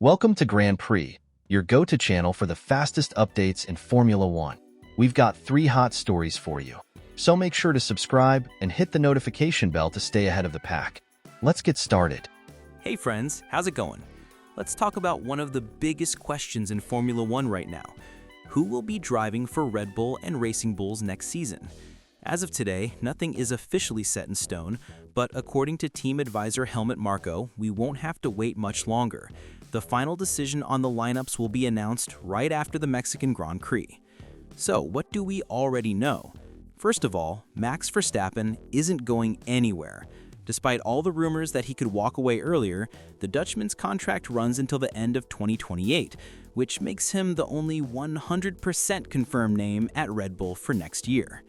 Welcome to Grand Prix, your go-to channel for the fastest updates in Formula One. We've got 3 hot stories for you, so make sure to subscribe and hit the notification bell to stay ahead of the pack. Let's get started. Hey friends, how's it going? Let's talk about one of the biggest questions in Formula One right now. Who will be driving for Red Bull and Racing Bulls next season? As of today, nothing is officially set in stone, but according to team advisor Helmut Marko, we won't have to wait much longer. The final decision on the lineups will be announced right after the Mexican Grand Prix. So, what do we already know? First of all, Max Verstappen isn't going anywhere. Despite all the rumors that he could walk away earlier, the Dutchman's contract runs until the end of 2028, which makes him the only 100% confirmed name at Red Bull for next year.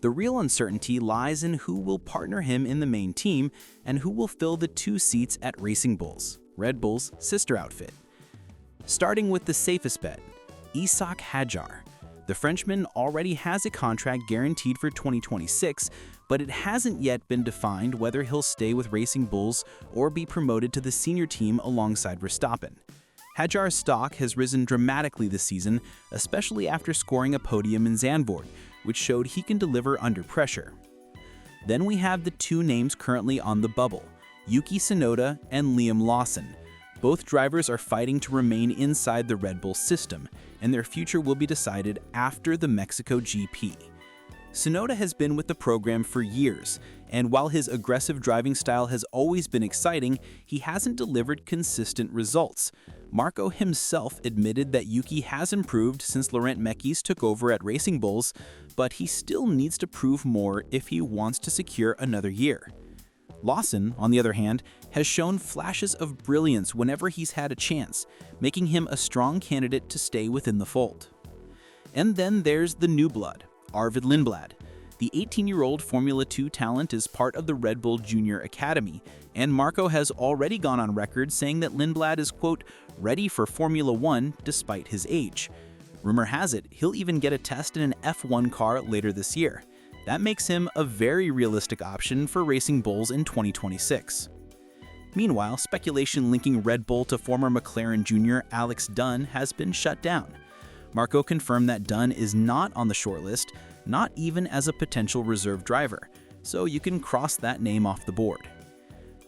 The real uncertainty lies in who will partner him in the main team and who will fill the 2 seats at Racing Bulls, Red Bull's sister outfit. Starting with the safest bet, Isack Hadjar. The Frenchman already has a contract guaranteed for 2026, but it hasn't yet been defined whether he'll stay with Racing Bulls or be promoted to the senior team alongside Verstappen. Hadjar's stock has risen dramatically this season, especially after scoring a podium in Zandvoort, which showed he can deliver under pressure. Then we have the 2 names currently on the bubble, Yuki Tsunoda and Liam Lawson. Both drivers are fighting to remain inside the Red Bull system, and their future will be decided after the Mexico GP. Tsunoda has been with the program for years, and while his aggressive driving style has always been exciting, he hasn't delivered consistent results. Marko himself admitted that Yuki has improved since Laurent Mekies took over at Racing Bulls, but he still needs to prove more if he wants to secure another year. Lawson, on the other hand, has shown flashes of brilliance whenever he's had a chance, making him a strong candidate to stay within the fold. And then there's the new blood, Arvid Lindblad. The 18-year-old Formula 2 talent is part of the Red Bull Junior Academy, and Marko has already gone on record saying that Lindblad is, quote, ready for Formula 1 despite his age. Rumor has it he'll even get a test in an F1 car later this year. That makes him a very realistic option for Racing Bulls in 2026. Meanwhile, speculation linking Red Bull to former McLaren junior Alex Dunn has been shut down. Marko confirmed that Dunn is not on the shortlist, not even as a potential reserve driver, so you can cross that name off the board.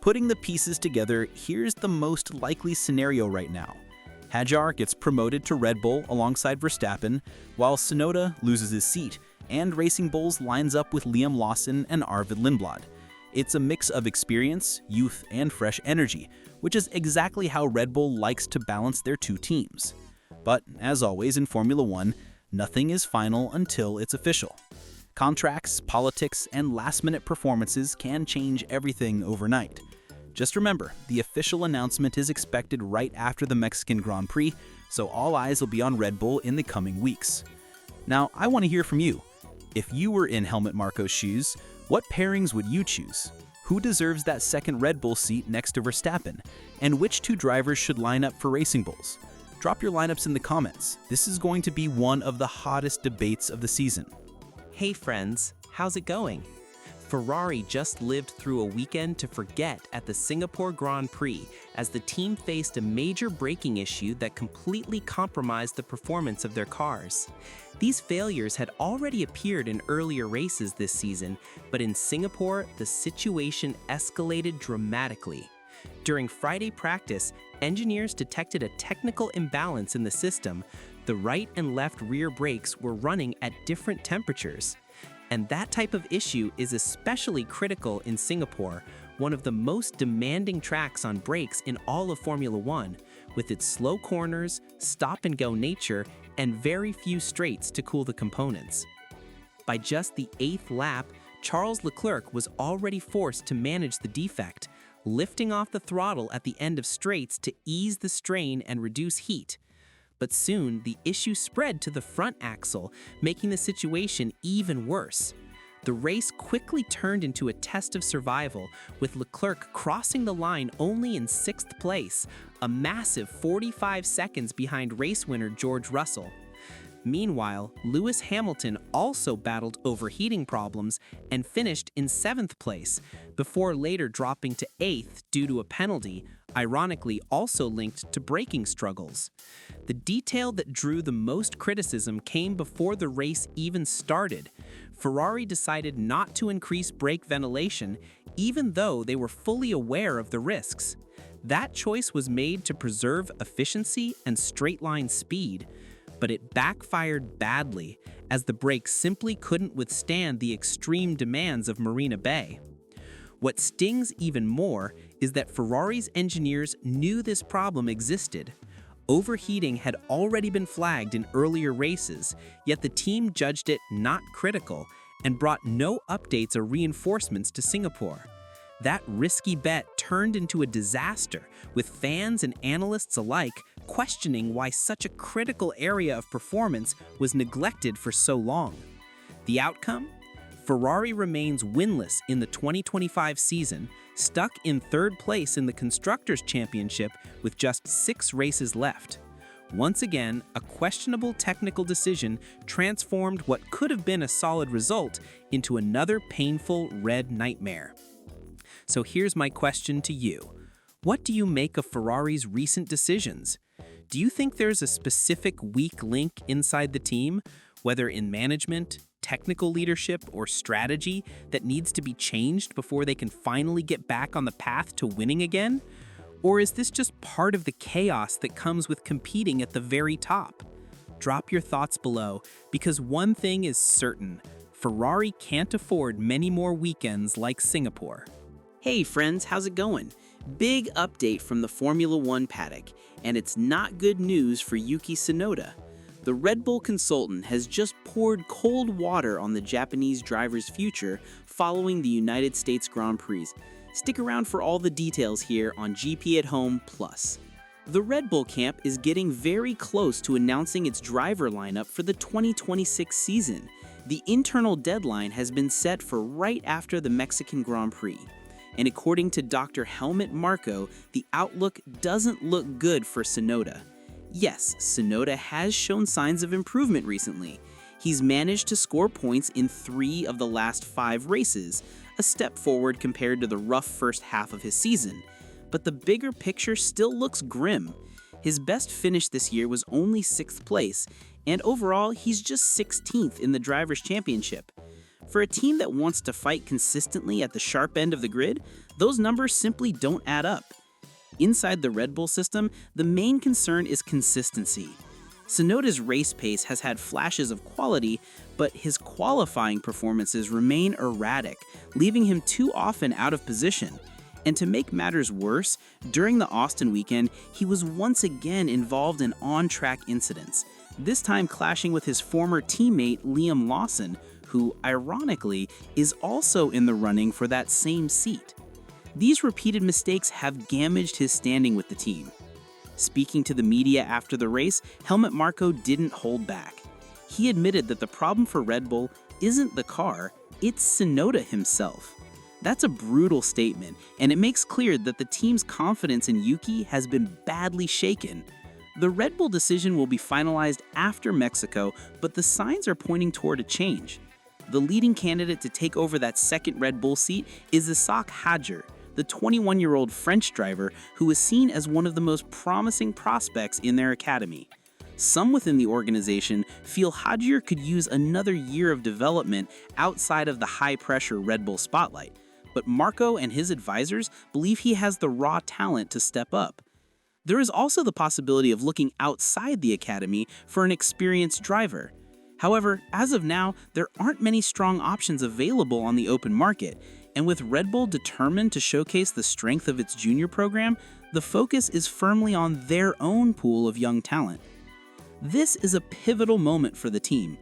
Putting the pieces together, here's the most likely scenario right now. Hadjar gets promoted to Red Bull alongside Verstappen, while Tsunoda loses his seat, and Racing Bulls lines up with Liam Lawson and Arvid Lindblad. It's a mix of experience, youth, and fresh energy, which is exactly how Red Bull likes to balance their 2 teams. But, as always in Formula One, nothing is final until it's official. Contracts, politics, and last-minute performances can change everything overnight. Just remember, the official announcement is expected right after the Mexican Grand Prix, so all eyes will be on Red Bull in the coming weeks. Now, I want to hear from you. If you were in Helmut Marko's shoes, what pairings would you choose? Who deserves that second Red Bull seat next to Verstappen? And which 2 drivers should line up for Racing Bulls? Drop your lineups in the comments. This is going to be one of the hottest debates of the season. Hey friends, how's it going? Ferrari just lived through a weekend to forget at the Singapore Grand Prix as the team faced a major braking issue that completely compromised the performance of their cars. These failures had already appeared in earlier races this season, but in Singapore, the situation escalated dramatically. During Friday practice, engineers detected a technical imbalance in the system. The right and left rear brakes were running at different temperatures. And that type of issue is especially critical in Singapore, one of the most demanding tracks on brakes in all of Formula One, with its slow corners, stop-and-go nature, and very few straights to cool the components. By just the 8th lap, Charles Leclerc was already forced to manage the defect, lifting off the throttle at the end of straights to ease the strain and reduce heat. But soon, the issue spread to the front axle, making the situation even worse. The race quickly turned into a test of survival, with Leclerc crossing the line only in 6th place, a massive 45 seconds behind race winner George Russell. Meanwhile, Lewis Hamilton also battled overheating problems and finished in 7th place, before later dropping to 8th due to a penalty, ironically also linked to braking struggles. The detail that drew the most criticism came before the race even started. Ferrari decided not to increase brake ventilation, even though they were fully aware of the risks. That choice was made to preserve efficiency and straight-line speed, but it backfired badly, as the brakes simply couldn't withstand the extreme demands of Marina Bay. What stings even more is that Ferrari's engineers knew this problem existed. Overheating had already been flagged in earlier races, yet the team judged it not critical and brought no updates or reinforcements to Singapore. That risky bet turned into a disaster, with fans and analysts alike questioning why such a critical area of performance was neglected for so long. The outcome? Ferrari remains winless in the 2025 season, stuck in third place in the Constructors' Championship with just 6 races left. Once again, a questionable technical decision transformed what could have been a solid result into another painful red nightmare. So here's my question to you. What do you make of Ferrari's recent decisions? Do you think there's a specific weak link inside the team, whether in management, technical leadership, or strategy, that needs to be changed before they can finally get back on the path to winning again? Or is this just part of the chaos that comes with competing at the very top? Drop your thoughts below, because one thing is certain: Ferrari can't afford many more weekends like Singapore. Hey friends, how's it going? Big update from the Formula One paddock, and it's not good news for Yuki Tsunoda. The Red Bull consultant has just poured cold water on the Japanese driver's future following the United States Grand Prix. Stick around for all the details here on GP at Home Plus. The Red Bull camp is getting very close to announcing its driver lineup for the 2026 season. The internal deadline has been set for right after the Mexican Grand Prix. And according to Dr. Helmut Marko, the outlook doesn't look good for Tsunoda. Yes, Tsunoda has shown signs of improvement recently. He's managed to score points in 3 of the last 5 races, a step forward compared to the rough first half of his season. But the bigger picture still looks grim. His best finish this year was only 6th place, and overall he's just 16th in the Drivers' Championship. For a team that wants to fight consistently at the sharp end of the grid, those numbers simply don't add up. Inside the Red Bull system, the main concern is consistency. Tsunoda's race pace has had flashes of quality, but his qualifying performances remain erratic, leaving him too often out of position. And to make matters worse, during the Austin weekend, he was once again involved in on-track incidents, this time clashing with his former teammate Liam Lawson, who, ironically, is also in the running for that same seat. These repeated mistakes have damaged his standing with the team. Speaking to the media after the race, Helmut Marko didn't hold back. He admitted that the problem for Red Bull isn't the car, it's Tsunoda himself. That's a brutal statement, and it makes clear that the team's confidence in Yuki has been badly shaken. The Red Bull decision will be finalized after Mexico, but the signs are pointing toward a change. The leading candidate to take over that second Red Bull seat is Ishaq Hadjar, the 21-year-old French driver who is seen as one of the most promising prospects in their academy. Some within the organization feel Hadjar could use another year of development outside of the high-pressure Red Bull spotlight, but Marko and his advisors believe he has the raw talent to step up. There is also the possibility of looking outside the academy for an experienced driver. However, as of now, there aren't many strong options available on the open market, and with Red Bull determined to showcase the strength of its junior program, the focus is firmly on their own pool of young talent. This is a pivotal moment for the team.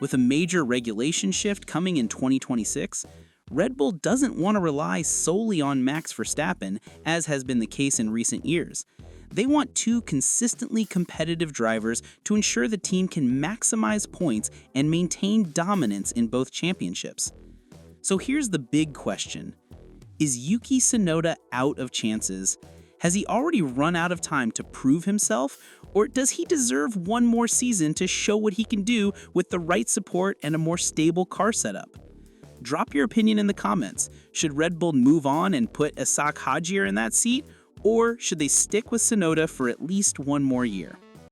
With a major regulation shift coming in 2026, Red Bull doesn't want to rely solely on Max Verstappen, as has been the case in recent years. They want 2 consistently competitive drivers to ensure the team can maximize points and maintain dominance in both championships. So here's the big question. Is Yuki Tsunoda out of chances? Has he already run out of time to prove himself? Or does he deserve one more season to show what he can do with the right support and a more stable car setup? Drop your opinion in the comments. Should Red Bull move on and put Ishaq Hadjar in that seat? Or should they stick with Tsunoda for at least one more year?